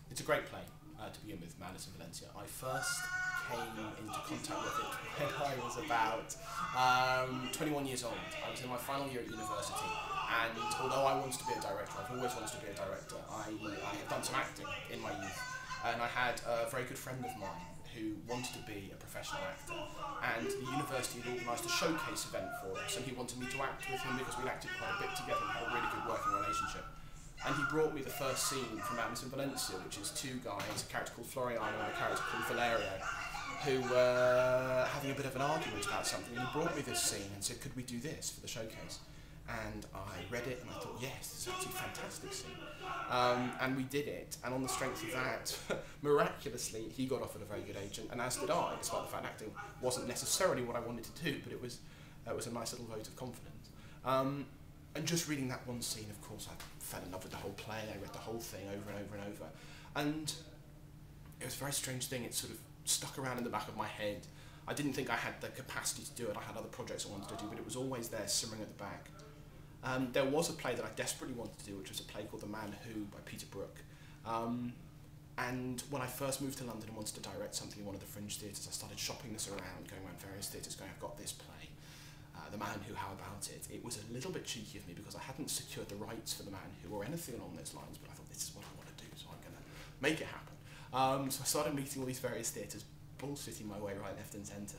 It's a great play to begin with, Madness in Valencia. I first came into contact with it when I was about 21 years old. I was in my final year at university, and although I wanted to be a director, I've always wanted to be a director, I had done some acting in my youth, and I had a very good friend of mine who wanted to be a professional actor, and the university had organised a showcase event for us, and he wanted me to act with him because we'd acted quite a bit together and had a really good working relationship. And he brought me the first scene from Madness in Valencia, which is two guys, a character called Floriano and a character called Valerio, who were having a bit of an argument about something, and he brought me this scene and said, could we do this for the showcase? And I read it and I thought, yes, this is actually a fantastic scene. And we did it, and on the strength of that, miraculously, he got offered a very good agent, and as did I, despite the fact acting wasn't necessarily what I wanted to do, but it was a nice little vote of confidence. And just reading that one scene, of course, I fell in love with the whole play. I read the whole thing over and over and over. And it was a very strange thing. It sort of stuck around in the back of my head. I didn't think I had the capacity to do it. I had other projects I wanted to do, but it was always there simmering at the back. There was a play that I desperately wanted to do, which was a play called The Man Who by Peter Brook. And when I first moved to London and wanted to direct something in one of the fringe theatres, I started shopping this around, going around various theatres, going, I've got this play. The Man Who, how about it? It was a little bit cheeky of me because I hadn't secured the rights for The Man Who or anything along those lines, but I thought, this is what I want to do, so I'm going to make it happen. So I started meeting all these various theatres, bullshitting my way right, left and centre,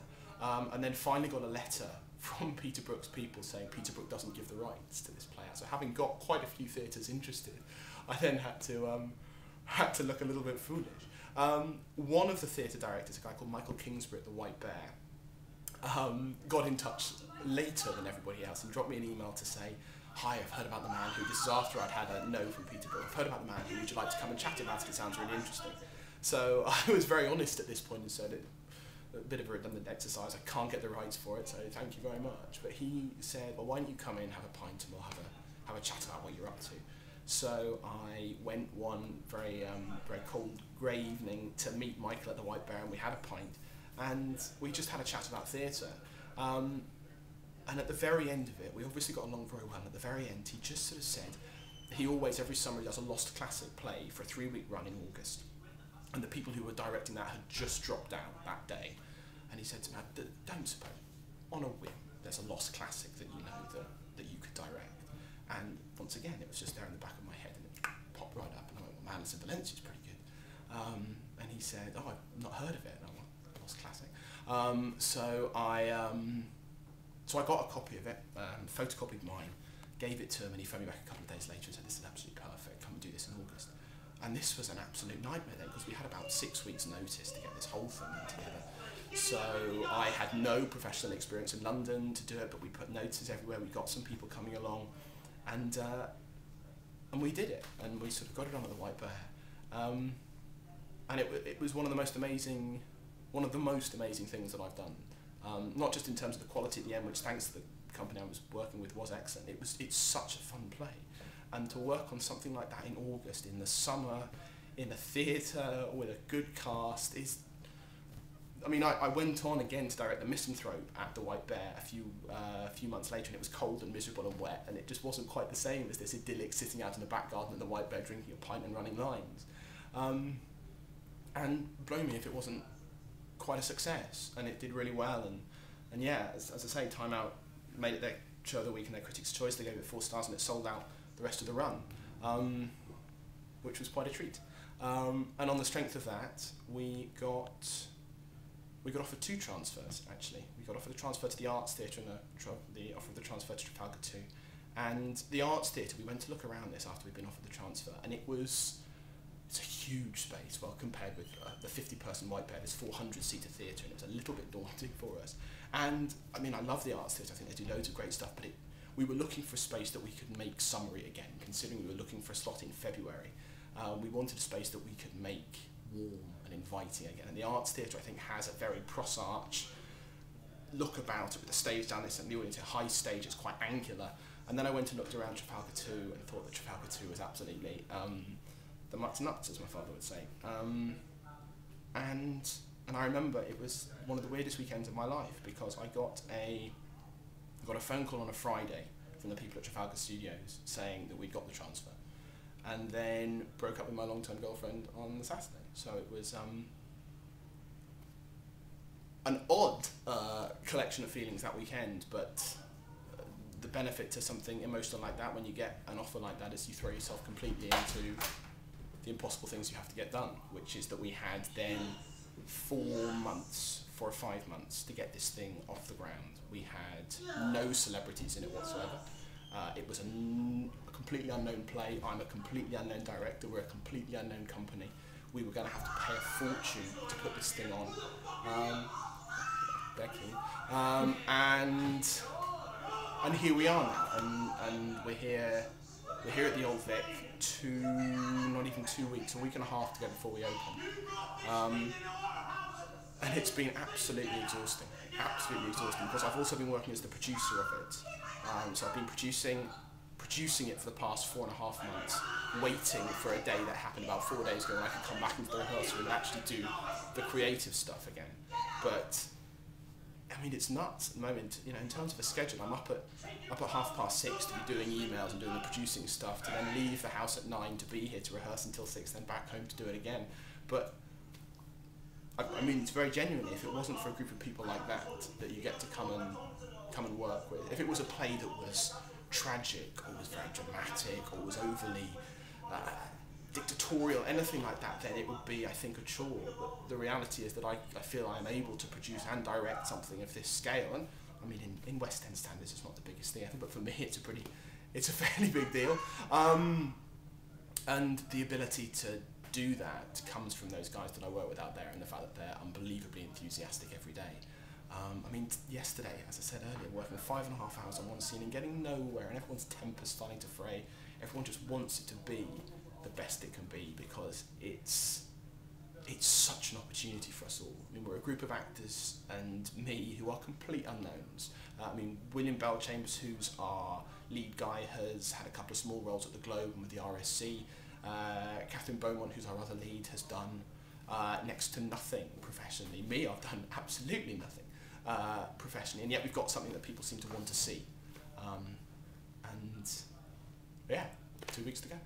and then finally got a letter from Peter Brook's people saying Peter Brook doesn't give the rights to this play out. So having got quite a few theatres interested, I then had to look a little bit foolish. One of the theatre directors, a guy called Michael Kingsbury at the White Bear, got in touch later than everybody else and dropped me an email to say, hi, I've heard about The Man Who. This is after I'd had a no from Peter Brook. I've heard about The Man Who. Would you like to come and chat about it? It sounds really interesting. So I was very honest at this point and said, a bit of a redundant exercise, I can't get the rights for it, so thank you very much. But he said, well, why don't you come in, have a pint, and we'll have a chat about what you're up to. So I went one very cold, grey evening to meet Michael at the White Bear, and we had a pint, and we just had a chat about theatre. And at the very end of it, we obviously got along very well, and at the very end, he just sort of said, he always, every summer, he does a Lost Classic play for a 3-week run in August. And the people who were directing that had just dropped out that day. And he said to me, don't suppose, on a whim, there's a Lost Classic that you know that you could direct. And once again, it was just there in the back of my head, and it popped right up, and I went, well, Madness in Valencia is pretty good. And he said, oh, I've not heard of it. And I went, Lost Classic. So I got a copy of it, photocopied mine, gave it to him, and he phoned me back a couple of days later and said, this is absolutely perfect, come and do this in August. And this was an absolute nightmare then, because we had about 6 weeks' notice to get this whole thing together. So I had no professional experience in London to do it, but we put notices everywhere, we got some people coming along, and we did it, and we sort of got it on at the White Bear. And it was one of the most amazing things that I've done. Not just in terms of the quality at the end, which thanks to the company I was working with was excellent. It's such a fun play, and to work on something like that in August, in the summer, in a theatre with a good cast is. I mean, I went on again to direct The Misanthrope at the White Bear a few months later, and it was cold and miserable and wet, and it just wasn't quite the same as this idyllic sitting out in the back garden at the White Bear drinking a pint and running lines. And blow me if it wasn't quite a success, and it did really well, and yeah, as I say, Time Out made it their show of the week and their Critics' Choice. They gave it 4 stars, and it sold out the rest of the run, which was quite a treat. And on the strength of that, we got offered 2 transfers, actually. We got offered a transfer to the Arts Theatre and the offer of the transfer to Trafalgar 2. And the Arts Theatre, we went to look around this after we'd been offered the transfer, and it's a huge space. Well, compared with the 50-person White Bear, this 400-seater theatre, and it was a little bit daunting for us. And, I mean, I love the Arts Theatre. I think they do loads of great stuff, but we were looking for a space that we could make summery again, considering we were looking for a slot in February. We wanted a space that we could make warm and inviting again. And the Arts Theatre, I think, has a very Pross-Arch look about it, with the stage down this and the audience, a high stage, it's quite angular. And then I went and looked around Trafalgar 2 and thought that Trafalgar 2 was absolutely the mutt's nuts, as my father would say. And I remember it was one of the weirdest weekends of my life, because I got a phone call on a Friday from the people at Trafalgar Studios saying that we'd got the transfer. and then broke up with my long-term girlfriend on the Saturday. So it was an odd collection of feelings that weekend, but the benefit to something emotional like that, when you get an offer like that, is you throw yourself completely into the impossible things you have to get done, which is that we had then 4 or 5 months to get this thing off the ground. We had no celebrities in it whatsoever. It was a completely unknown play. I'm a completely unknown director. We're a completely unknown company. We were going to have to pay a fortune to put this thing on. Becky. And here we are now, and we're here at the Old Vic, not even 2 weeks, a week and a half to go before we open. And it's been absolutely exhausting, because I've also been working as the producer of it. So I've been producing it for the past 4.5 months, waiting for a day that happened about 4 days ago when I could come back into the rehearsal and actually do the creative stuff again. But I mean, it's nuts at the moment. You know, in terms of a schedule, I'm up at 6:30 to be doing emails and doing the producing stuff, to then leave the house at 9 to be here to rehearse until 6, then back home to do it again. But I mean, it's very genuinely, if it wasn't for a group of people like that you get to come and work with, if it was a play that was tragic or was very dramatic or was overly dictatorial, anything like that, then it would be, I think, a chore. But the reality is that I feel I am able to produce and direct something of this scale. And I mean, in West End standards, it's not the biggest thing, I think, but for me, it's a fairly big deal. And the ability to do that comes from those guys that I work with out there, and the fact that they're unbelievably enthusiastic every day. I mean, yesterday, as I said earlier, working 5.5 hours on one scene and getting nowhere, and everyone's temper's starting to fray. Everyone just wants it to be the best it can be, because it's such an opportunity for us all. I mean, we're a group of actors and me who are complete unknowns. I mean, William Bell-Chambers, who's our lead guy, has had a couple of small roles at the Globe and with the RSC. Catherine Beaumont, who's our other lead, has done next to nothing professionally. Me, I've done absolutely nothing professionally, and yet we've got something that people seem to want to see. And yeah, 2 weeks to go.